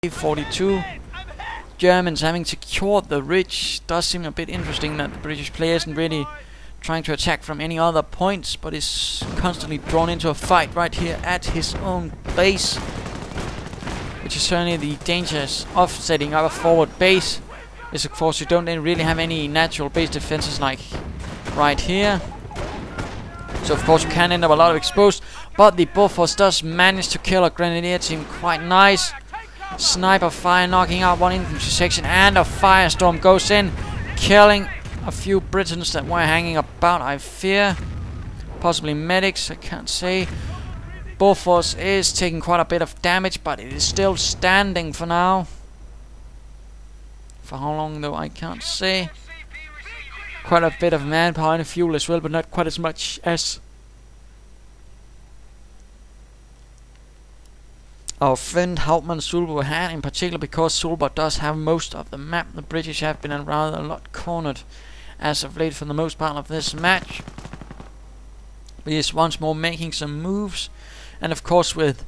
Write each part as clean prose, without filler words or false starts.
MG42. Germans having secured the ridge. Does seem a bit interesting that the British player isn't really trying to attack from any other points, but is constantly drawn into a fight right here at his own base, which is certainly the dangers of setting up a forward base. Is of course you don't really have any natural base defenses like right here, so of course you can end up a lot of exposed. But the Bofors does manage to kill a Grenadier team quite nice. Sniper fire knocking out one infantry section, and a firestorm goes in, killing a few Britons that were hanging about, I fear. Possibly medics, I can't say. Bofors is taking quite a bit of damage, but it is still standing for now. For how long though, I can't say. Quite a bit of manpower and fuel as well, but not quite as much as our friend Hauptmann Zulbor had, in particular because Zulbor does have most of the map. The British have been rather a lot cornered as of late for the most part of this match. He is once more making some moves, and of course with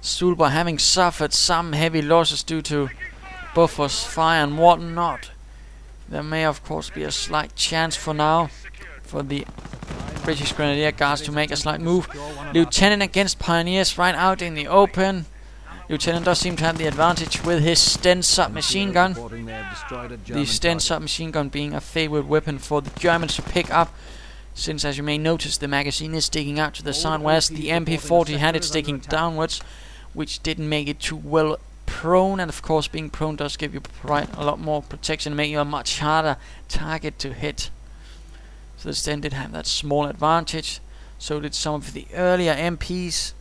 Zulbor having suffered some heavy losses due to Bofors fire and whatnot, there may of course be a slight chance for now for the British Grenadier Guards to make a slight move. Lieutenant against Pioneers right out in the open. Lieutenant does seem to have the advantage with his Sten submachine gun. The Sten submachine gun being a favorite weapon for the Germans to pick up, since as you may notice the magazine is sticking out to the side, whereas the MP40 had it sticking downwards, which didn't make it too well prone, and of course being prone does give you a lot more protection, making you a much harder target to hit. So the Sten did have that small advantage. So did some of the earlier MPs,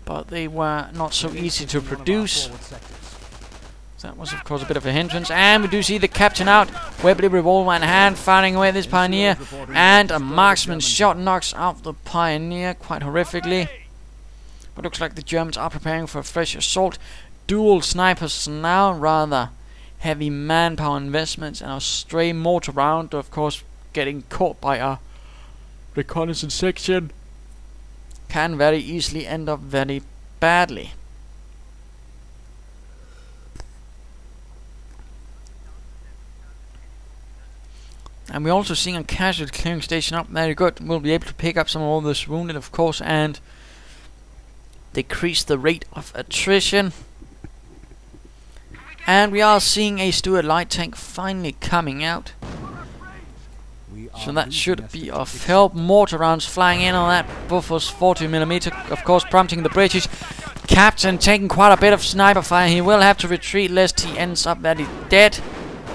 but they were not so easy to produce. That was of course a bit of a hindrance. And we do see the captain out, Webley revolver in hand, firing away this Pioneer, and a marksman shot knocks out the Pioneer quite horrifically. But looks like the Germans are preparing for a fresh assault. Dual snipers now, rather heavy manpower investments, and a stray mortar round, of course getting caught by a reconnaissance section can very easily end up very badly. And we're also seeing a casualty clearing station up. Very good. We'll be able to pick up some of all this wounded, of course, and decrease the rate of attrition. And we are seeing a Stuart light tank finally coming out, so that should be of help. Mortar rounds flying in on that Bofors 40mm, of course prompting the British captain taking quite a bit of sniper fire. He will have to retreat lest he ends up very dead.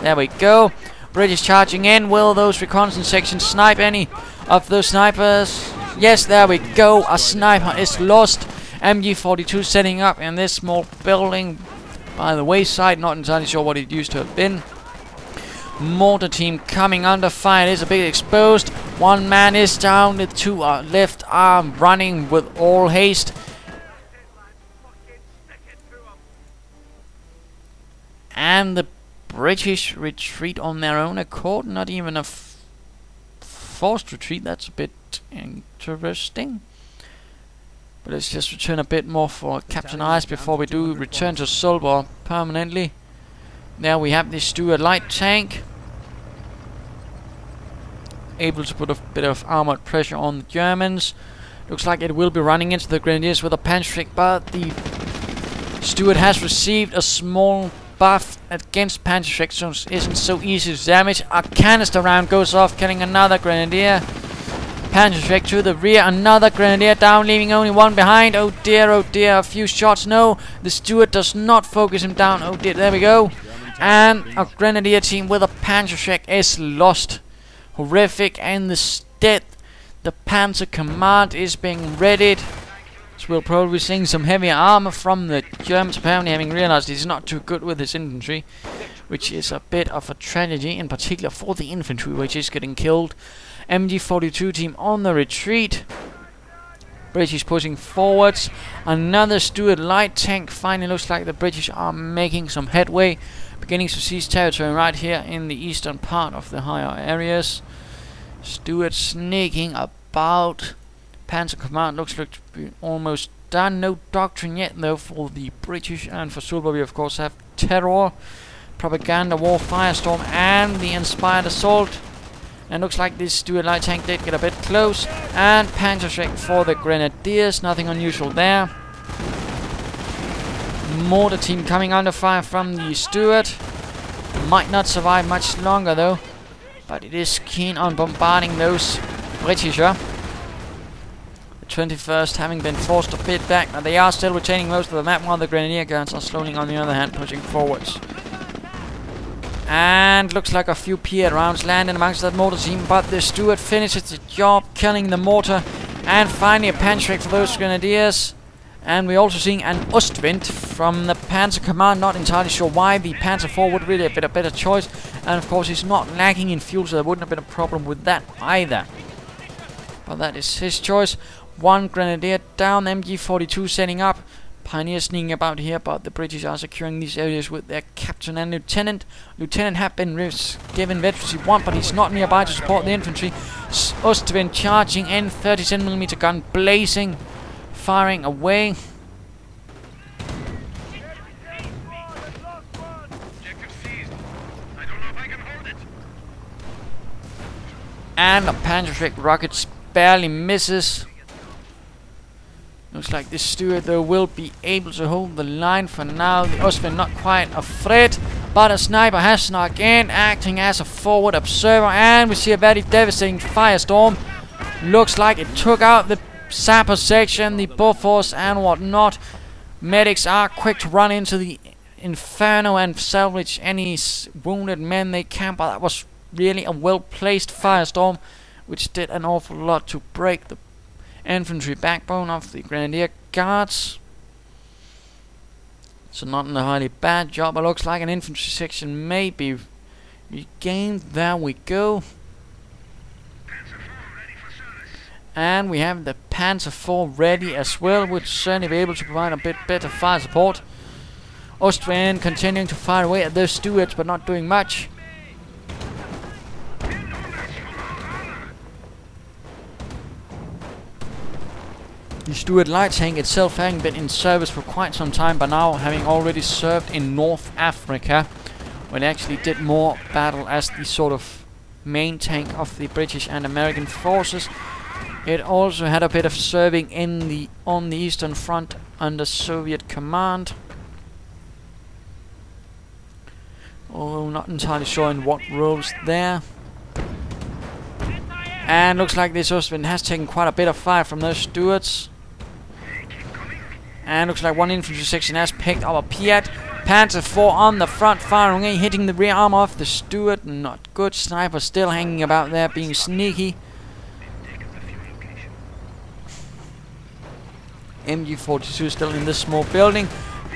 There we go. British charging in. Will those reconnaissance sections snipe any of those snipers? Yes, there we go. A sniper is lost. MG42 setting up in this small building by the wayside. Not entirely sure what it used to have been. Mortar team coming under fire. It is a bit exposed. One man is down. The two are left arm running with all haste. And the British retreat on their own accord. Not even a forced retreat. That's a bit interesting. But let's just return a bit more for Captain Ice before we do return to Zulbor permanently. There we have this Stuart light tank, able to put a bit of armored pressure on the Germans. Looks like it will be running into the Grenadiers with a Panzerschreck, but the Stuart has received a small buff against Panzerschreck, so it isn't so easy to damage. A canister round goes off, killing another Grenadier. Panzerschreck to the rear, another Grenadier down, leaving only one behind. Oh dear, a few shots. No, the Stuart does not focus him down. Oh dear, there we go. And a Grenadier team with a Panzerschreck is lost. Horrific, and instead the Panzer Command is being readied. So we'll probably be seeing some heavy armor from the Germans, apparently having realized he's not too good with his infantry, which is a bit of a tragedy, in particular for the infantry, which is getting killed. MG42 team on the retreat. British pushing forwards. Another Stuart light tank. Finally looks like the British are making some headway, beginning to seize territory right here in the eastern part of the higher areas. Stuart sneaking about. Panzer Command looks like to be almost done. No doctrine yet, though, for the British, and for Zulbor we of course have terror, propaganda, war, firestorm, and the inspired assault. And looks like this Stuart light tank did get a bit close. And Panzerschreck for the Grenadiers, nothing unusual there. Mortar team coming under fire from the Stuart. Might not survive much longer though, but it is keen on bombarding those British. The 21st having been forced a bit back, but they are still retaining most of the map, while the Grenadier Guards are slowly on the other hand pushing forwards. And looks like a few Piat rounds landing amongst that mortar team, but the Stuart finishes the job, killing the mortar. And finally a Panzerschreck for those Grenadiers. And we're also seeing an Ostwind from the Panzer Command. Not entirely sure why. The Panzer IV would really have been a better choice. And of course he's not lacking in fuel, so there wouldn't have been a problem with that either. But that is his choice. One Grenadier down, MG42 setting up. Pioneers sneaking about here, but the British are securing these areas with their captain and lieutenant. Lieutenant have been given veterancy 1, but he's not nearby to support the infantry. Ostwind charging in, 37mm gun blazing, firing away. And the Panzerschreck rockets barely misses. Looks like this Stuart though will be able to hold the line for now. The Ostwind not quite afraid, but a sniper has snuck in, acting as a forward observer, and we see a very devastating firestorm. Looks like it took out the sapper section, the Bofors and whatnot. Medics are quick to run into the inferno and salvage any wounded men they can, but that was really a well-placed firestorm, which did an awful lot to break the infantry backbone of the Grenadier Guards. So not a highly bad job. It looks like an infantry section may be regained. There we go. And we have the Panzer IV ready as well, which certainly be able to provide a bit better fire support. Ostwind continuing to fire away at those Stuarts, but not doing much. The Stuart light tank itself having been in service for quite some time, but now having already served in North Africa, when it actually did more battle as the sort of main tank of the British and American forces. It also had a bit of serving in on the Eastern Front under Soviet command, although not entirely sure in what roles there. And looks like this Ostwind has taken quite a bit of fire from those Stuarts. And looks like one infantry section has picked up a Piat. Panzer IV on the front, firing away, hitting the rear arm of the Stuart. Not good. Sniper still hanging about there, being sneaky. MG42 still in this small building.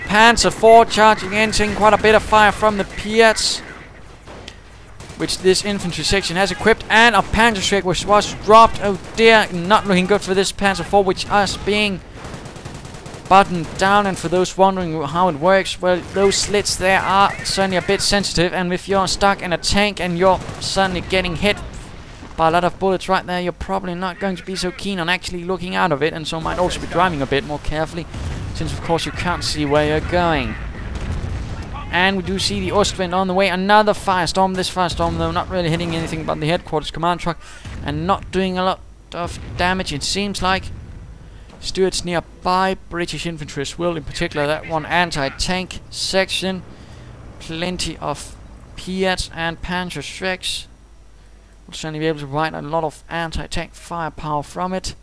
Panzer IV charging in, taking quite a bit of fire from the Piats, which this infantry section has equipped. And a Panzerschreck which was dropped. Oh dear, not looking good for this Panzer IV, which is being buttoned down. And for those wondering how it works, well, those slits there are certainly a bit sensitive, and if you're stuck in a tank and you're suddenly getting hit by a lot of bullets right there, you're probably not going to be so keen on actually looking out of it, and so might also be driving a bit more carefully, since of course you can't see where you're going. And we do see the Ostwind on the way. Another firestorm. This firestorm though not really hitting anything but the headquarters command truck, and not doing a lot of damage, it seems like. Stuarts nearby, British infantry as well, in particular that one anti-tank section. Plenty of Piats and Panzerschrecks. Will certainly be able to provide a lot of anti-tank firepower from it,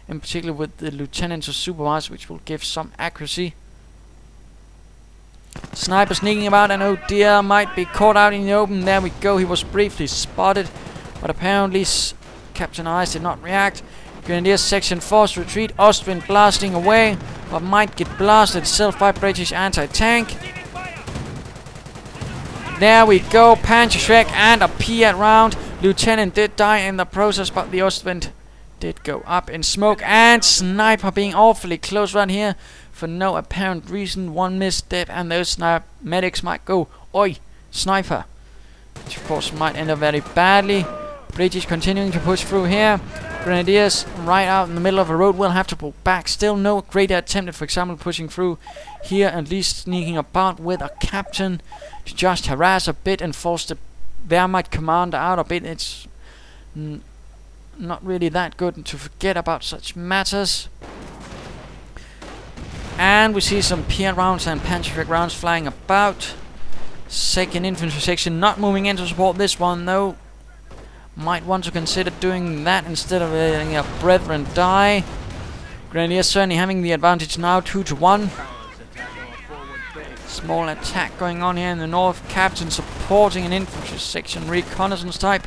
in particular with the lieutenants or supervisors, which will give some accuracy. Sniper sneaking about, and oh dear, might be caught out in the open. There we go, he was briefly spotted, but apparently Captain Ice did not react. Grenadier section forced retreat. Ostwind blasting away, but might get blasted itself by British anti-tank. There we go, Panzerschreck and a Piat round. Lieutenant did die in the process, but the Ostwind did go up in smoke. And Sniper being awfully close right here for no apparent reason. One misstep and those medics might go, oi, Sniper, which of course might end up very badly. British continuing to push through here. Grenadiers right out in the middle of a road will have to pull back. Still no greater attempt at, for example, pushing through here, at least sneaking about with a captain to just harass a bit and force the Wehrmacht commander out a bit. It's not really that good to forget about such matters. And we see some Pier rounds and Panzer rounds flying about. Second infantry section not moving in to support this one though. Might want to consider doing that instead of letting your brethren die. Grenadiers certainly having the advantage now, 2-1. Small attack going on here in the north. Captain supporting an infantry section reconnaissance type.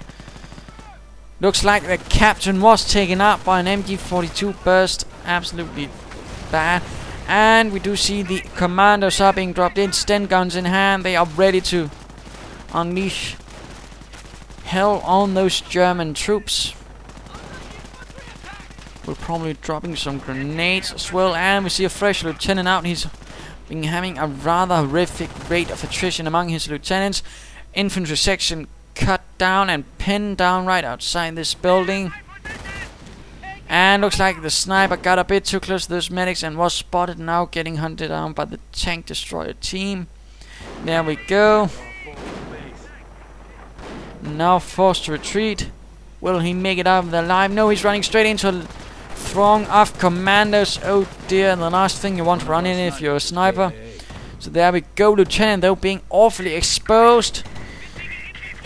Looks like the captain was taken out by an MG42 burst. Absolutely bad. And we do see the commandos are being dropped in. Sten guns in hand. They are ready to unleash hell on those German troops. We're probably dropping some grenades as well. And we see a fresh lieutenant out. He's been having a rather horrific rate of attrition among his lieutenants. Infantry section cut down and pinned down right outside this building. And looks like the sniper got a bit too close to those medics and was spotted, now getting hunted down by the tank destroyer team. There we go. Now forced to retreat. Will he make it out of there alive? No, he's running straight into a throng of commandos. Oh dear, the last thing you want to run in if you're a sniper. So there we go, Lieutenant though being awfully exposed.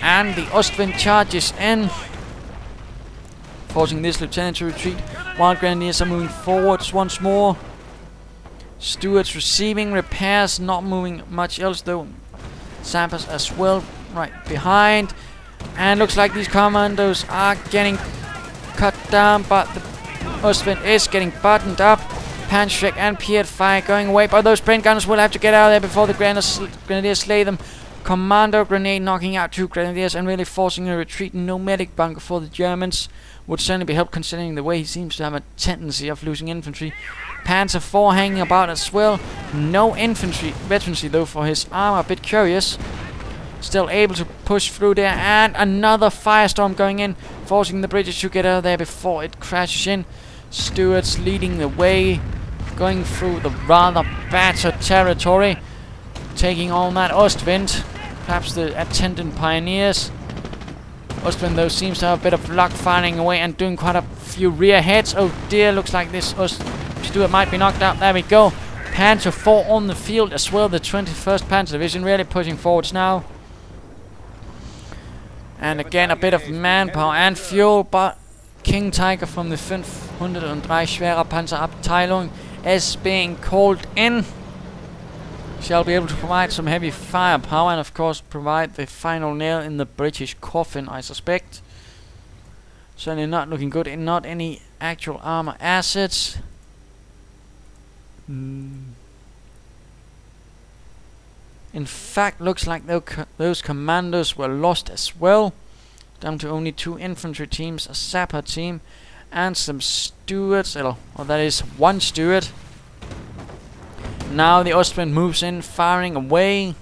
And the Ostwind charges in, forcing this lieutenant to retreat, while Grenadiers are moving forwards once more. Stuarts receiving repairs, not moving much else though. Sappers as well right behind. And looks like these commandos are getting cut down, but the Ostwind is getting buttoned up. Panzer and Piet fire going away, but those brain gunners will have to get out of there before the Grenadiers slay them. Commando grenade knocking out 2 Grenadiers and really forcing a retreat. No medic bunker for the Germans. Would certainly be helped considering the way he seems to have a tendency of losing infantry. Panzer IV hanging about as well. No infantry veterancy though for his armor. A bit curious. Still able to push through there. And another firestorm going in, forcing the British to get out of there before it crashes in. Stuarts leading the way, going through the rather battered territory, taking on that Ostwind. Perhaps the attendant pioneers. Ostwind though seems to have a bit of luck firing away and doing quite a few rear heads. Oh dear, looks like this Stuart might be knocked out. There we go. Panzer IV on the field as well. The 21st Panzer Division really pushing forwards now. And again a bit of manpower and fuel, but King Tiger from the 503 Schwerer Panzerabteilung is being called in. Shall be able to provide some heavy firepower and of course provide the final nail in the British coffin, I suspect. Certainly not looking good, and not any actual armor assets. In fact, looks like those commandos were lost as well. Down to only 2 infantry teams, a sapper team, and some Stuarts, or that is 1 Stuart. Now the Ostwind moves in, firing away.